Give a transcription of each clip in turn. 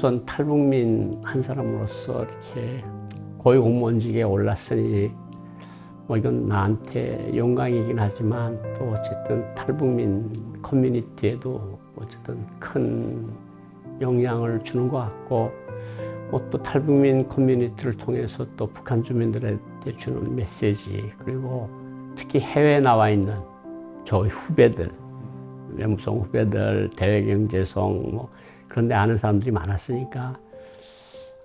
조선 탈북민 한 사람으로서 이렇게 고위공무원직에 올랐으니 뭐 이건 나한테 영광이긴 하지만 또 어쨌든 탈북민 커뮤니티에도 어쨌든 큰 영향을 주는 것 같고 또 탈북민 커뮤니티를 통해서 또 북한 주민들한테 주는 메시지 그리고 특히 해외에 나와 있는 저희 후배들 외무성 후배들 대외경제성 뭐 그런 데 아는 사람들이 많았으니까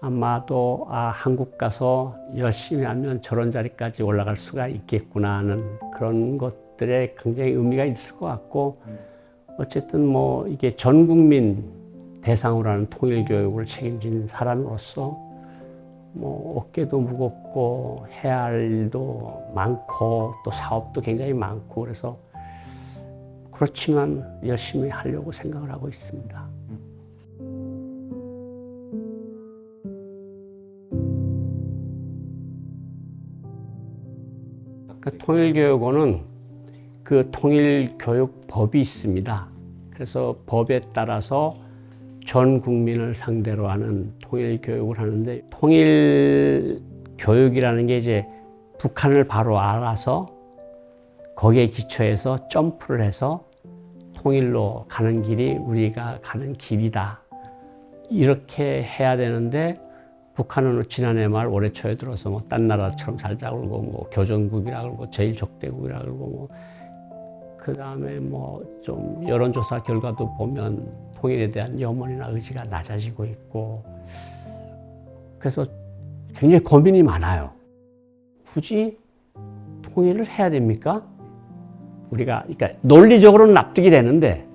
아마도 한국 가서 열심히 하면 저런 자리까지 올라갈 수가 있겠구나 하는 그런 것들에 굉장히 의미가 있을 것 같고 어쨌든 뭐 이게 전 국민 대상으로 하는 통일 교육을 책임진 사람으로서 뭐 어깨도 무겁고 해야 할 일도 많고 또 사업도 굉장히 많고 그래서 그렇지만 열심히 하려고 생각을 하고 있습니다. 통일교육원은 그 통일교육법이 있습니다. 그래서 법에 따라서 전 국민을 상대로 하는 통일교육을 하는데 통일교육이라는 게 이제 북한을 바로 알아서 거기에 기초해서 점프를 해서 통일로 가는 길이 우리가 가는 길이다. 이렇게 해야 되는데 북한은 지난해 말 올해 초에 들어서 뭐 딴 나라처럼 살자 그러고 뭐 교전국이라 그러고 제일적대국이라 그러고 뭐 그다음에 뭐 좀 여론조사 결과도 보면 통일에 대한 염원이나 의지가 낮아지고 있고 그래서 굉장히 고민이 많아요. 굳이 통일을 해야 됩니까? 우리가 그러니까 논리적으로는 납득이 되는데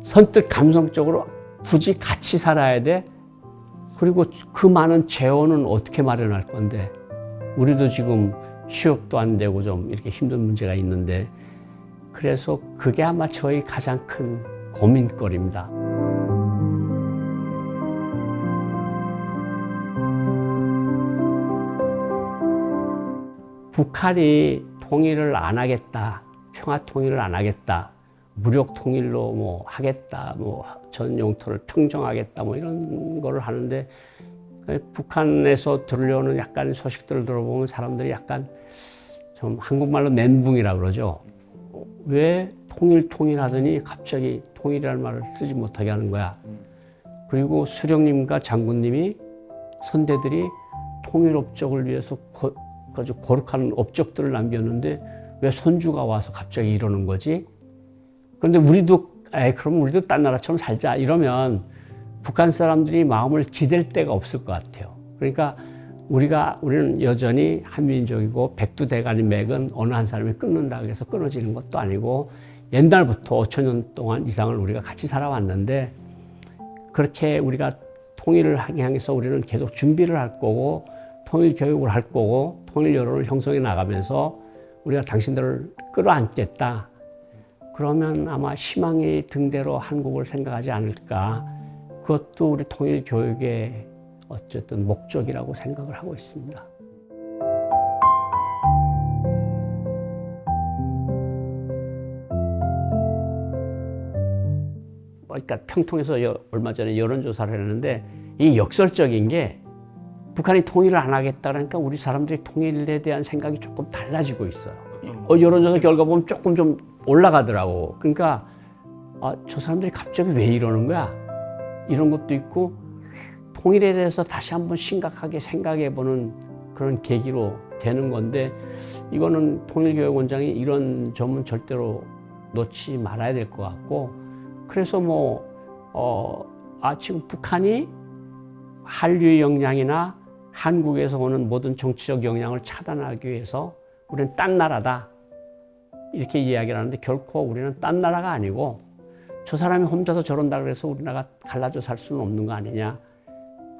선뜻 감성적으로 굳이 같이 살아야 돼? 그리고 그 많은 재원은 어떻게 마련할 건데 우리도 지금 취업도 안 되고 좀 이렇게 힘든 문제가 있는데 그래서 그게 아마 저희 가장 큰 고민거리입니다. 북한이 통일을 안 하겠다, 평화 통일을 안 하겠다, 무력 통일로 뭐 하겠다, 뭐 전 영토를 평정하겠다, 뭐 이런 거를 하는데 북한에서 들려오는 약간 소식들을 들어보면 사람들이 약간 좀 한국말로 멘붕이라고 그러죠. 왜 통일하더니 갑자기 통일이라는 말을 쓰지 못하게 하는 거야. 그리고 수령님과 장군님이 선대들이 통일 업적을 위해서 아주 거룩한 업적들을 남겼는데 왜 손주가 와서 갑자기 이러는 거지? 그런데 우리도 그럼 우리도 딴 나라처럼 살자 이러면 북한 사람들이 마음을 기댈 데가 없을 것 같아요. 그러니까 우리는 여전히 한민족이고 백두대간의 맥은 어느 한 사람이 끊는다 그래서 끊어지는 것도 아니고 옛날부터 5천 년 동안 이상을 우리가 같이 살아왔는데 그렇게 우리가 통일을 향해서 우리는 계속 준비를 할 거고 통일 교육을 할 거고 통일 여론을 형성해 나가면서 우리가 당신들을 끌어안겠다. 그러면 아마 희망의 등대로 한국을 생각하지 않을까. 그것도 우리 통일 교육의 어쨌든 목적이라고 생각을 하고 있습니다. 그러니까 평통에서 얼마 전에 여론조사를 했는데 이 역설적인 게 북한이 통일을 안 하겠다 그러니까 우리 사람들이 통일에 대한 생각이 조금 달라지고 있어요. 여론조사 결과 보면 조금 좀 올라가더라고. 그러니까 저 사람들이 갑자기 왜 이러는 거야? 이런 것도 있고 통일에 대해서 다시 한번 심각하게 생각해보는 그런 계기로 되는 건데 이거는 통일교육원장이 이런 점은 절대로 놓지 말아야 될 것 같고 그래서 지금 북한이 한류의 영향이나 한국에서 오는 모든 정치적 영향을 차단하기 위해서 우리는 딴 나라다 이렇게 이야기를 하는데 결코 우리는 딴 나라가 아니고 저 사람이 혼자서 저런다 그래서 우리나라가 갈라져 살 수는 없는 거 아니냐.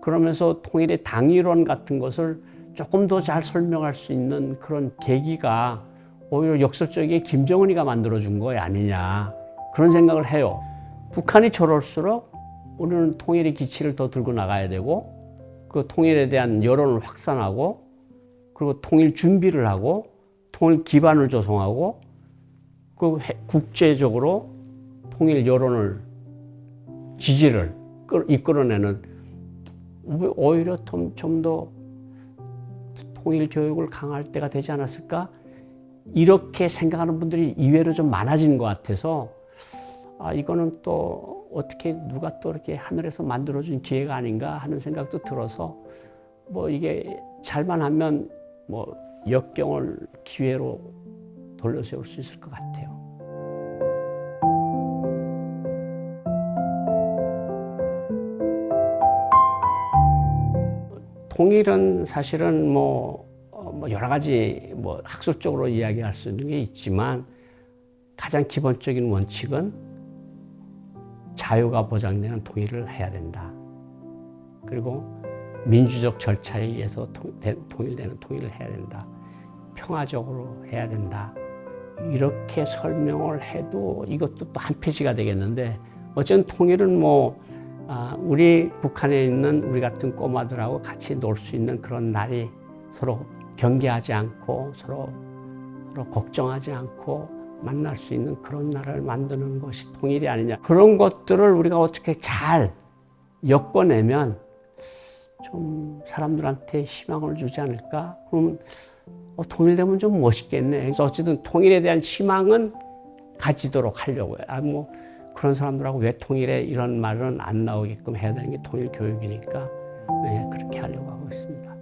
그러면서 통일의 당위론 같은 것을 조금 더 잘 설명할 수 있는 그런 계기가 오히려 역설적이게 김정은이가 만들어준 거 아니냐. 그런 생각을 해요. 북한이 저럴수록 우리는 통일의 기치를 더 들고 나가야 되고 그 통일에 대한 여론을 확산하고 그리고 통일 준비를 하고 통일 기반을 조성하고 그 국제적으로 통일 여론을 지지를 이끌어내는 오히려 좀 더 통일 교육을 강화할 때가 되지 않았을까? 이렇게 생각하는 분들이 이외로 좀 많아지는 것 같아서 이거는 또 어떻게 누가 또 이렇게 하늘에서 만들어준 기회가 아닌가 하는 생각도 들어서 뭐 이게 잘만 하면 뭐 역경을 기회로 돌려세울 수 있을 것 같아요. 통일은 사실은 뭐 여러 가지 뭐 학술적으로 이야기할 수 있는 게 있지만 가장 기본적인 원칙은 자유가 보장되는 통일을 해야 된다. 그리고 민주적 절차에 의해서 통일되는 통일을 해야 된다. 평화적으로 해야 된다. 이렇게 설명을 해도 이것도 또 한 페이지가 되겠는데 어쨌든 통일은 뭐 우리 북한에 있는 우리 같은 꼬마들하고 같이 놀 수 있는 그런 날이 서로 경계하지 않고 서로 걱정하지 않고 만날 수 있는 그런 나라를 만드는 것이 통일이 아니냐. 그런 것들을 우리가 어떻게 잘 엮어내면 좀 사람들한테 희망을 주지 않을까? 그러면 통일되면 좀 멋있겠네. 그래서 어쨌든 통일에 대한 희망은 가지도록 하려고요. 뭐 그런 사람들하고 왜 통일에 이런 말은 안 나오게끔 해야 되는 게 통일 교육이니까 네, 그렇게 하려고 하고 있습니다.